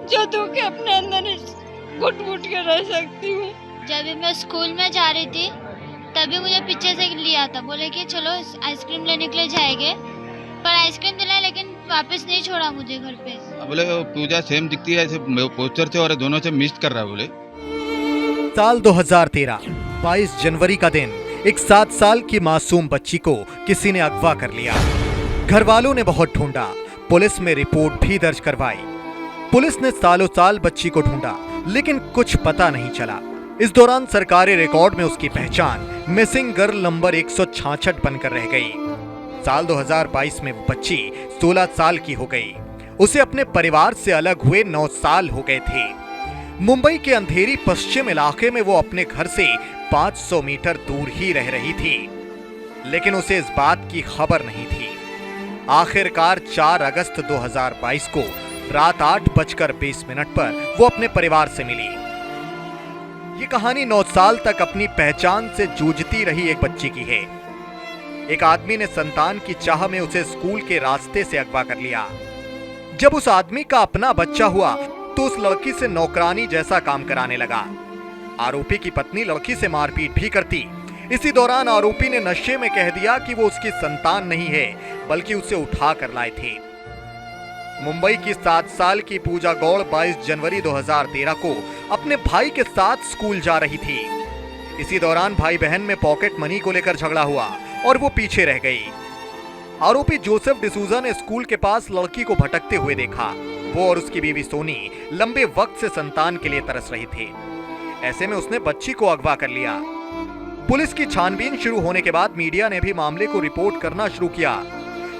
जो दुख है अपने अंदर घुट घुट के रह सकती हूँ। जब भी मैं स्कूल में जा रही थी तभी मुझे पीछे से लिया था, बोले कि चलो आइसक्रीम लेने के लिए जाएंगे, पर आइसक्रीम दिलाए लेकिन वापस नहीं छोड़ा मुझे घर पे। बोले पूजा सेम दिखती है ऐसे पोस्टर से और दोनों से मिस कर रहा है। बोले साल 2013 22 जनवरी का दिन एक 7 साल की मासूम बच्ची को किसी ने अगवा कर लिया। घर वालों ने बहुत ढूंढा, पुलिस में रिपोर्ट भी दर्ज करवाई। पुलिस ने सालों साल बच्ची को ढूंढा लेकिन कुछ पता नहीं चला। इस दौरान सरकारी रिकॉर्ड में उसकी पहचान मिसिंग गर्ल नंबर 166 बनकर रह गई। साल 2022 में वो बच्ची 16 साल की हो गई। उसे अपने परिवार से अलग हुए 9 साल हो गए थे। मुंबई के अंधेरी पश्चिम इलाके में वो अपने घर से 500 मीटर दूर ही रह रही थी, लेकिन उसे इस बात की खबर नहीं थी। आखिरकार 4 अगस्त 2022 को रात 8:20 पर वो अपने परिवार से मिली। ये कहानी 9 साल तक अपनी पहचान से जूझती रही एक बच्ची की है। एक आदमी ने संतान की चाह में उसे स्कूल के रास्ते से अगवा कर लिया। जब उस आदमी का अपना बच्चा हुआ तो उस लड़की से नौकरानी जैसा काम कराने लगा। आरोपी की पत्नी लड़की से मारपीट भी करती। इसी दौरान आरोपी ने नशे में कह दिया कि वो उसकी संतान नहीं है बल्कि उसे उठा कर लाए थे। मुंबई की 7 साल की पूजा गौड़ 22 जनवरी 2013 को अपने भाई के साथ स्कूल जा रही थी। इसी दौरान भाई बहन में पॉकेट मनी को लेकर झगड़ा हुआ और वो पीछे रह गई। आरोपी जोसेफ डिसूजा ने स्कूल के पास लड़की को भटकते हुए देखा। वो और उसकी बीवी सोनी लंबे वक्त से संतान के लिए तरस रहे थे। ऐसे में उसने बच्ची को अगवा कर लिया। पुलिस की छानबीन शुरू होने के बाद मीडिया ने भी मामले को रिपोर्ट करना शुरू किया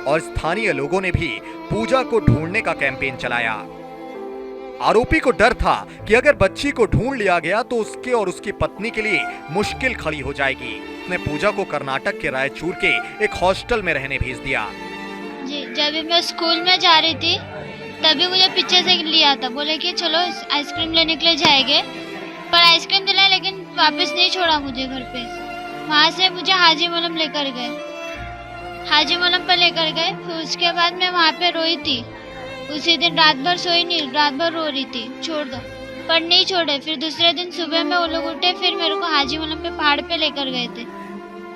और स्थानीय लोगों ने भी पूजा को ढूंढने का कैंपेन चलाया। आरोपी को डर था कि अगर बच्ची को ढूंढ लिया गया तो उसके और उसकी पत्नी के लिए मुश्किल खड़ी हो जाएगी। उसने पूजा को कर्नाटक के रायचूर के एक हॉस्टल में रहने भेज दिया। जी, जब भी मैं स्कूल में जा रही थी तभी मुझे पीछे से लिया था, बोले कि चलो आइसक्रीम लेने के लिए जाएंगे, पर आइसक्रीम दिलाए लेकिन वापस नहीं छोड़ा मुझे घर पे। वहाँ से मुझे हाजी मलम लेकर गए, हाजी मलम पर लेकर गए। फिर उसके बाद मैं वहाँ पे रोई थी। उसी दिन रात भर सोई नहीं, रात भर रो रही थी, छोड़ दो, पर नहीं छोड़े। फिर दूसरे दिन सुबह में वो लोग उठे, फिर मेरे को हाजी मलम पे पहाड़ पे लेकर गए थे।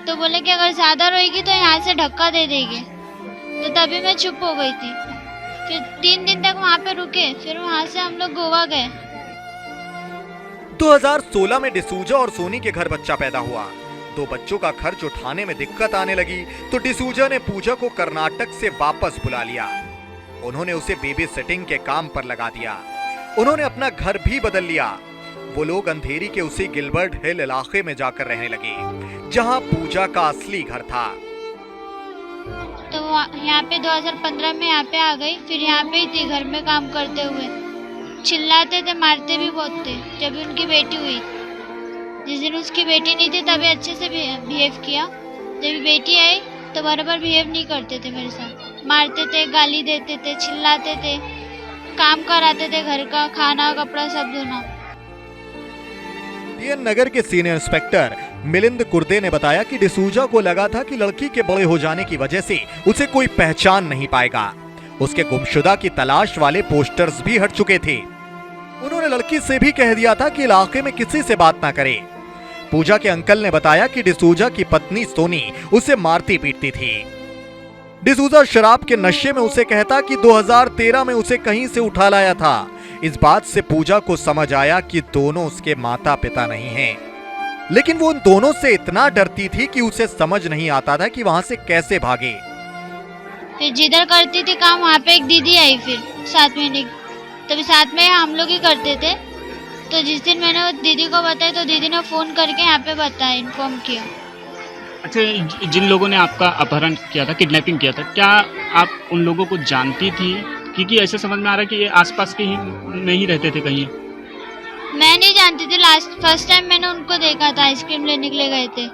तो बोले कि अगर ज्यादा रोएगी तो यहाँ से धक्का दे देंगे। तो तभी मैं चुप हो गई थी। फिर 3 दिन तक वहाँ पे रुके, फिर वहाँ से हम लोग गोवा गए। 2016 में डिसूजा और सोनी के घर बच्चा पैदा हुआ। 2 बच्चों का खर्च उठाने में दिक्कत आने लगी तो डिसूजा ने पूजा को कर्नाटक से वापस बुला लिया। उन्होंने उसे बेबी सिटिंग के काम पर लगा दिया। उन्होंने अपना घर भी बदल लिया। वो लोग अंधेरी के उसी गिलबर्ट हिल इलाके में जाकर रहने लगे जहां पूजा का असली घर था। तो यहाँ पे 2015 में यहाँ पे आ गई। फिर यहाँ पे ही थी घर में काम करते हुए। चिल्लाते थे, मारते भी बहुत थे। जब उनकी बेटी हुई, जिस दिन उसकी बेटी नहीं थी तभी अच्छे से बिहेव किया। जब बेटी आई तो बराबर बिहेव नहीं करते थे मेरे साथ, मारते थे, गाली देते थे, चिल्लाते थे, काम कराते थे, घर का खाना कपड़ा सब धोना। DN नगर के सीनियर इंस्पेक्टर मिलिंद कुर्दे ने बताया कि डिसूजा को लगा था कि लड़की के बड़े हो जाने की वजह से उसे कोई पहचान नहीं पाएगा। उसके गुमशुदा की तलाश वाले पोस्टर्स भी हट चुके थे। उन्होंने लड़की से भी कह दिया था कि इलाके में किसी से बात ना करे। पूजा के अंकल ने बताया कि डिसूजा की पत्नी सोनी उसे मारती पीटती थी। डिसूजा शराब के नशे में उसे कहता कि 2013 में उसे कहीं से उठा लाया था। इस बात से पूजा को समझ आया कि दोनों उसके माता पिता नहीं हैं, लेकिन वो उन दोनों से इतना डरती थी कि उसे समझ नहीं आता था कि वहां से कैसे भागे। फिर जिधर करती थी काम वहाँ पे एक दीदी आई, फिर 7 महीने, तभी साथ में हम लोग ही करते थे। तो जिस दिन मैंने वो दीदी को बताया तो दीदी ने फोन करके यहाँ पे बताया, इन्फॉर्म किया। अच्छा, जिन लोगों ने आपका अपहरण किया था, किडनैपिंग किया था, क्या आप उन लोगों को जानती थी? क्योंकि ऐसे समझ में आ रहा है कि ये आसपास के ही में ही रहते थे कहीं। मैं नहीं जानती थी। फर्स्ट टाइम मैंने उनको देखा था, आइसक्रीम लेने के लिए गए थे,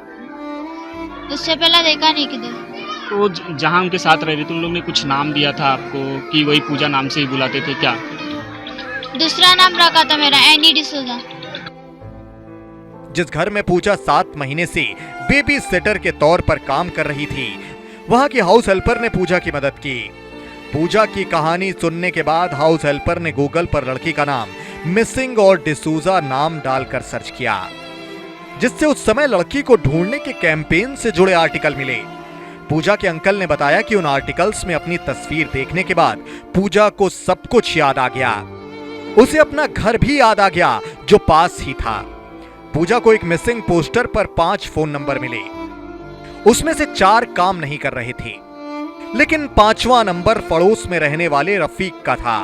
उससे पहले देखा नहीं किधर। तो जहाँ उनके साथ रह रहे थे उन लोगों ने कुछ नाम दिया था आपको कि वही पूजा नाम से ही बुलाते थे क्या? दूसरा नाम रखा था मेरा, एनी डिसूजा। जिस घर में पूजा 7 महीने से बेबी सिटर के तौर पर काम कर रही थी, वहां की हाउस हेल्पर ने पूजा की मदद की। पूजा की कहानी सुनने के बाद हाउस हेल्पर ने गूगल पर लड़की का नाम मिसिंग और डिसूजा नाम डालकर सर्च किया, जिससे उस समय लड़की को ढूंढने के कैंपेन से जुड़े आर्टिकल मिले। पूजा के अंकल ने बताया कि उन आर्टिकल्स में अपनी तस्वीर देखने के बाद पूजा को सब कुछ याद आ गया। उसे अपना घर भी याद आ गया जो पास ही था। पूजा को एक मिसिंग पोस्टर पर 5 फोन नंबर मिले। उसमें से 4 काम नहीं कर रहे थे, लेकिन 5वां नंबर पड़ोस में रहने वाले रफीक का था।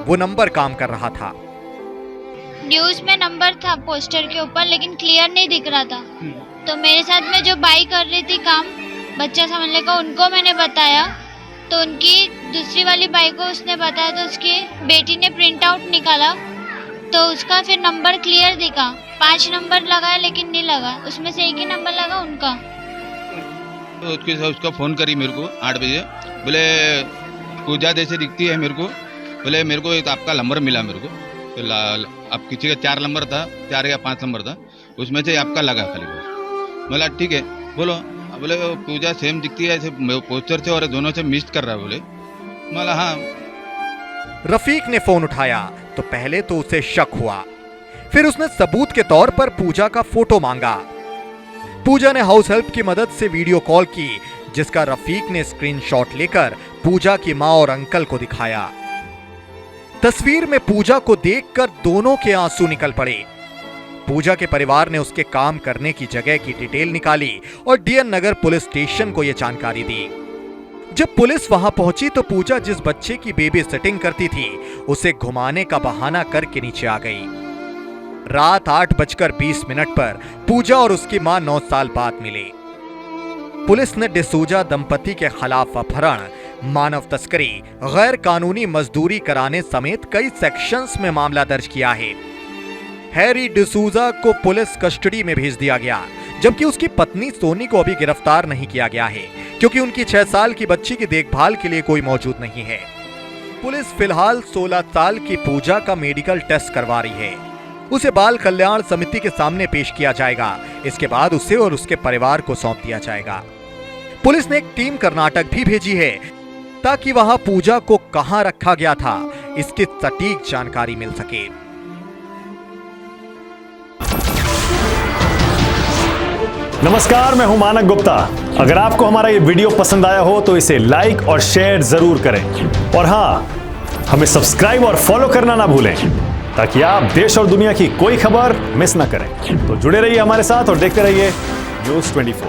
वो नंबर काम कर रहा था। न्यूज में नंबर था पोस्टर के ऊपर, लेकिन क्लियर नहीं दिख रहा था। तो मेरे साथ में जो बाई कर रही थी काम बच्चा समझने का, उनको मैंने बताया तो उनकी दूसरी वाली बाई को उसने बताया, तो उसकी बेटी ने प्रिंट आउट निकाला तो उसका फिर नंबर क्लियर दिखा। 5 नंबर लगा लेकिन नहीं लगा, उसमें से एक ही नंबर लगा उनका। तो उसका फ़ोन करी मेरे को 8 बजे, बोले पूजा जैसे दिखती है मेरे को, बोले मेरे को एक आपका नंबर मिला मेरे को। तो अब किसी का 4 नंबर था, 4 या 5 नंबर था, उसमें से आपका लगा खाली। बोला ठीक है बोलो। बोले पूजा सेम दिखती है ऐसे पोस्टर से और दोनों से मिस कर रहा है। बोले बोला हाँ। रफीक ने फोन उठाया तो पहले तो उसे शक हुआ, फिर उसने सबूत के तौर पर पूजा का फोटो मांगा। पूजा ने हाउस हेल्प की मदद से वीडियो कॉल की, जिसका रफीक ने स्क्रीनशॉट लेकर पूजा की मां और अंकल को दिखाया। तस्वीर में पूजा को देखकर दोनों के आंसू निकल पड़े। पूजा के परिवार ने उसके काम करने की जगह की डिटेल निकाली और डीएन नगर पुलिस स्टेशन को यह जानकारी दी। जब पुलिस वहां पहुंची तो पूजा जिस बच्चे की बेबी सिटिंग करती थी उसे घुमाने का बहाना करके नीचे आ गई। रात 8:20 पर पूजा और उसकी मां 9 साल बाद मिले। पुलिस ने डिसूजा दंपति के खिलाफ अपहरण, मानव तस्करी, गैर कानूनी मजदूरी कराने समेत कई सेक्शंस में मामला दर्ज किया है। हैरी डिसूजा को पुलिस कस्टडी में भेज दिया गया, जबकि उसकी पत्नी सोनी को अभी गिरफ्तार नहीं किया गया है, क्योंकि उनकी 6 साल की बच्ची की देखभाल के लिए कोई मौजूद नहीं है। पुलिस फिलहाल 16 साल की पूजा का मेडिकल टेस्ट करवा रही है। उसे बाल कल्याण समिति के सामने पेश किया जाएगा। इसके बाद उसे और उसके परिवार को सौंप दिया जाएगा। पुलिस ने एक टीम कर्नाटक भी भेजी है ताकि वहां पूजा को कहां रखा गया था इसकी सटीक जानकारी मिल सके। नमस्कार, मैं हूं मानक गुप्ता। अगर आपको हमारा ये वीडियो पसंद आया हो तो इसे लाइक और शेयर जरूर करें, और हां, हमें सब्सक्राइब और फॉलो करना ना भूलें ताकि आप देश और दुनिया की कोई खबर मिस ना करें। तो जुड़े रहिए हमारे साथ और देखते रहिए न्यूज़ 24।